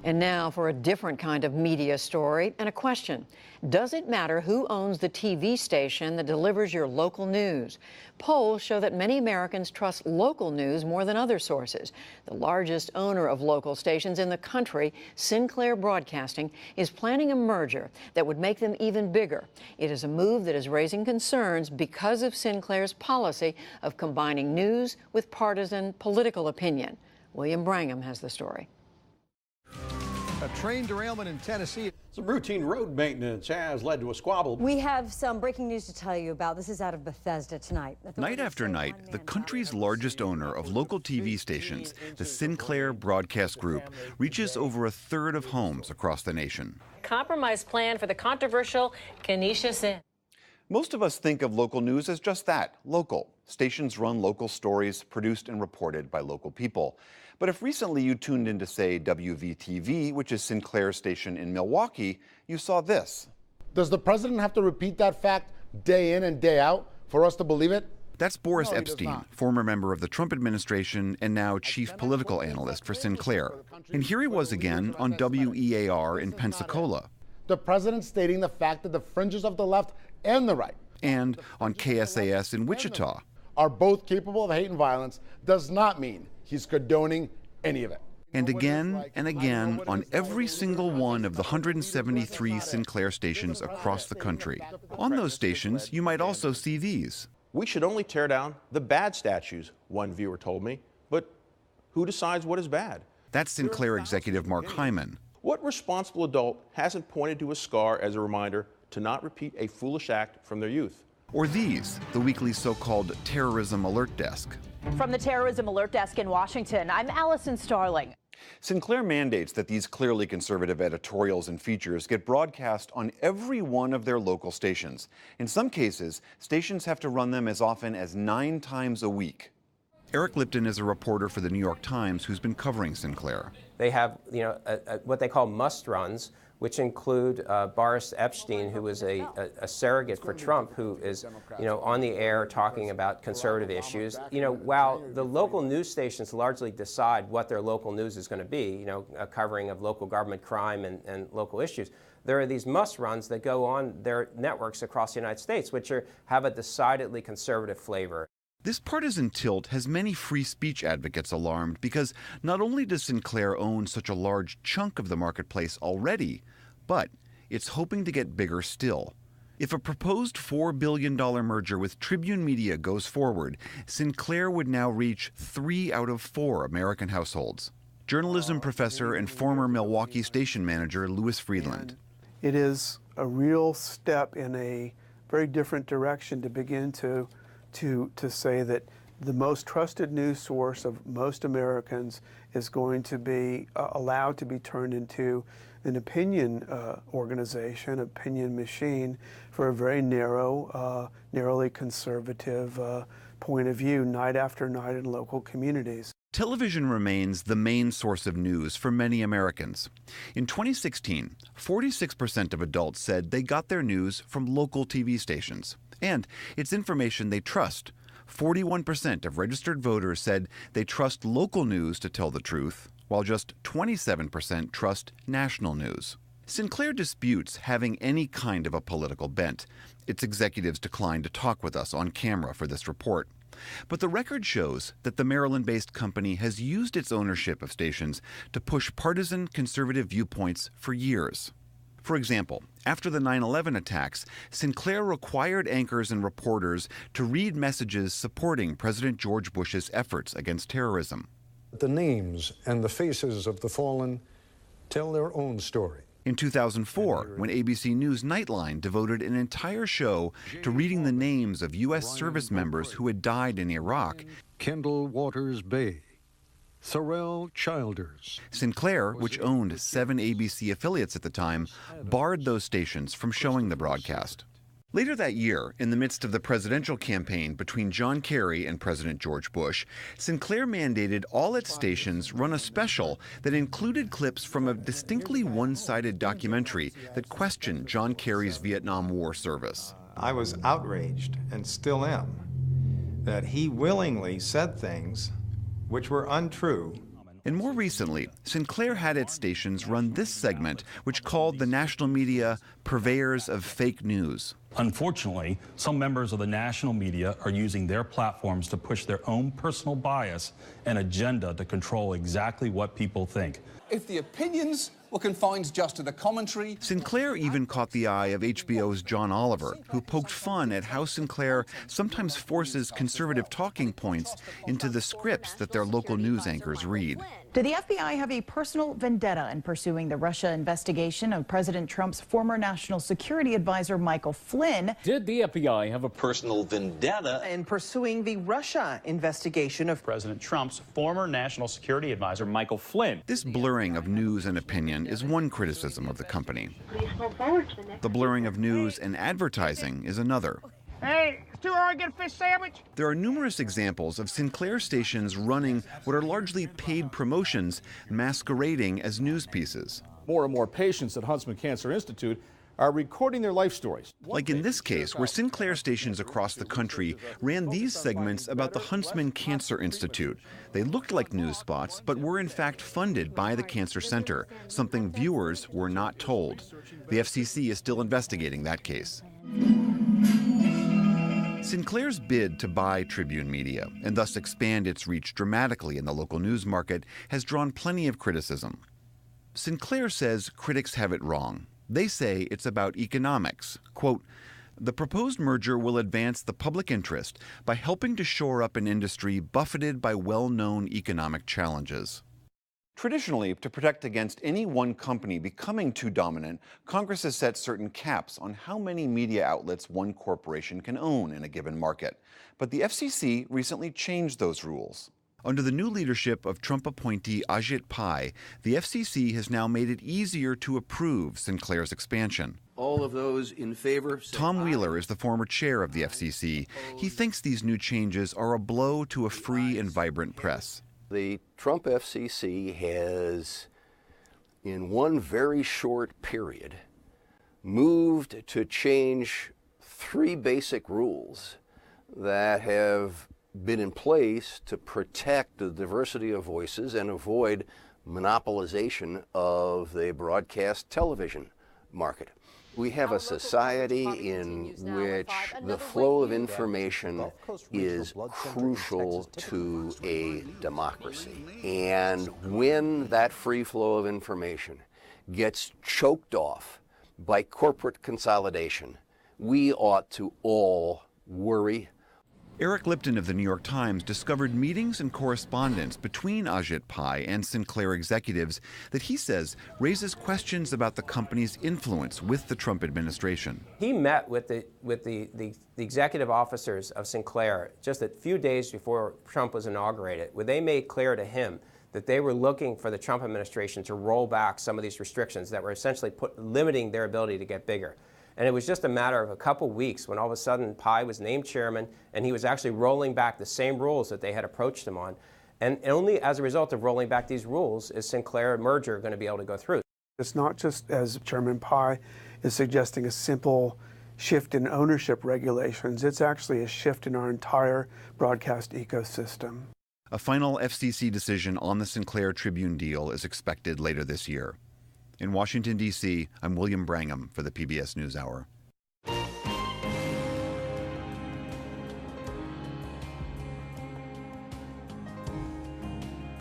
And now for a different kind of media story and a question. Does it matter who owns the TV station that delivers your local news? Polls show that many Americans trust local news more than other sources. The largest owner of local stations in the country, Sinclair Broadcasting, is planning a merger that would make them even bigger. It is a move that is raising concerns because of Sinclair's policy of combining news with partisan political opinion. William Brangham has the story. A train derailment in Tennessee. Some routine road maintenance has led to a squabble. We have some breaking news to tell you about. This is out of Bethesda tonight. Night after night, the country's largest owner of local TV stations, the Sinclair Broadcast Group, reaches over a third of homes across the nation. Compromise plan for the controversial Kenesha Sin. Most of us think of local news as just that, local. Stations run local stories produced and reported by local people. But if recently you tuned in to, say, WVTV, which is Sinclair's station in Milwaukee, you saw this. Does the president have to repeat that fact day in and day out for us to believe it? That's Boris Epstein, former member of the Trump administration and now chief political analyst for Sinclair. And here he was again on WEAR in Pensacola. The president stating the fact that the fringes of the left and the right, and on KSAS in Wichita, are both capable of hate and violence does not mean he's condoning any of it. And again and again on every single one of the 173 Sinclair stations across the country. On those stations, you might also see these. We should only tear down the bad statues, one viewer told me. But who decides what is bad? That's Sinclair executive Mark Hyman. What responsible adult hasn't pointed to a scar as a reminder to not repeat a foolish act from their youth? Or these, the weekly so-called Terrorism Alert Desk. From the Terrorism Alert Desk in Washington, I'm Allison Starling. Sinclair mandates that these clearly conservative editorials and features get broadcast on every one of their local stations. In some cases, stations have to run them as often as 9 times a week. Eric Lipton is a reporter for the New York Times who's been covering Sinclair. They have, what they call must runs, which include Boris Epstein, who was a surrogate for Trump, who is, on the air talking about conservative issues. While the local news stations largely decide what their local news is going to be, a covering of local government crime and local issues, there are these must runs that go on their networks across the United States, which have a decidedly conservative flavor. This partisan tilt has many free speech advocates alarmed because not only does Sinclair own such a large chunk of the marketplace already, but it's hoping to get bigger still. If a proposed $4 billion merger with Tribune Media goes forward, Sinclair would now reach 3 out of 4 American households. Journalism professor and former Milwaukee station manager Louis Friedland. It is a real step in a very different direction to begin to say that the most trusted news source of most Americans is going to be allowed to be turned into an opinion organization, opinion machine for a very narrowly conservative point of view night after night in local communities. Television remains the main source of news for many Americans. In 2016, 46% of adults said they got their news from local TV stations. And it's information they trust. 41% of registered voters said they trust local news to tell the truth, while just 27% trust national news. Sinclair disputes having any kind of a political bent. Its executives declined to talk with us on camera for this report. But the record shows that the Maryland-based company has used its ownership of stations to push partisan conservative viewpoints for years. For example, after the 9/11 attacks, Sinclair required anchors and reporters to read messages supporting President George Bush's efforts against terrorism. The names and the faces of the fallen tell their own story. In 2004, when ABC News Nightline devoted an entire show to reading the names of U.S. service members who had died in Iraq, Kendall Waters Bay, Thorell Childers. Sinclair, which owned 7 ABC affiliates at the time, barred those stations from showing the broadcast. Later that year, in the midst of the presidential campaign between John Kerry and President George Bush, Sinclair mandated all its stations run a special that included clips from a distinctly one-sided documentary that questioned John Kerry's Vietnam War service. I was outraged, and still am, that he willingly said things which were untrue And more recently, Sinclair had its stations run this segment, which called the national media purveyors of fake news. Unfortunately, some members of the national media are using their platforms to push their own personal bias and agenda to control exactly what people think. If the opinions were confined just to the commentary... Sinclair even caught the eye of HBO's John Oliver, who poked fun at how Sinclair sometimes forces conservative talking points into the scripts that their local news anchors read. Did the FBI have a personal vendetta in pursuing the Russia investigation of President Trump's former national security advisor, Michael Flynn? Did the FBI have a personal vendetta in pursuing the Russia investigation of President Trump's former national security advisor, Michael Flynn? This blurring of news and opinion is one criticism of the company. The blurring of news and advertising is another. Hey, it's too hard to get a fish sandwich? There are numerous examples of Sinclair stations running what are largely paid promotions masquerading as news pieces. More and more patients at Huntsman Cancer Institute are recording their life stories. Like in this case, where Sinclair stations across the country ran these segments about the Huntsman Cancer Institute. They looked like news spots, but were in fact funded by the Cancer Center, something viewers were not told. The FCC is still investigating that case. Sinclair's bid to buy Tribune Media, and thus expand its reach dramatically in the local news market, has drawn plenty of criticism. Sinclair says critics have it wrong. They say it's about economics. Quote, "The proposed merger will advance the public interest by helping to shore up an industry buffeted by well-known economic challenges." Traditionally, to protect against any one company becoming too dominant, Congress has set certain caps on how many media outlets one corporation can own in a given market. But the FCC recently changed those rules. Under the new leadership of Trump appointee Ajit Pai, the FCC has now made it easier to approve Sinclair's expansion. All of those in favor? Tom Wheeler is the former chair of the FCC. He thinks these new changes are a blow to a free and vibrant press. The Trump FCC has, in one very short period, moved to change 3 basic rules that have been in place to protect the diversity of voices and avoid monopolization of the broadcast television market. We have a society in which the flow of information is crucial to a democracy. And when that free flow of information gets choked off by corporate consolidation, we ought to all worry. Eric Lipton of the New York Times discovered meetings and correspondence between Ajit Pai and Sinclair executives that he says raises questions about the company's influence with the Trump administration. He met with the executive officers of Sinclair just a few days before Trump was inaugurated, where they made clear to him that they were looking for the Trump administration to roll back some of these restrictions that were essentially limiting their ability to get bigger. And it was just a matter of a couple weeks when all of a sudden Pai was named chairman and he was actually rolling back the same rules that they had approached him on. And only as a result of rolling back these rules is Sinclair merger going to be able to go through. It's not just, as Chairman Pai is suggesting, a simple shift in ownership regulations. It's actually a shift in our entire broadcast ecosystem. A final FCC decision on the Sinclair Tribune deal is expected later this year. In Washington, D.C., I'm William Brangham for the PBS NewsHour.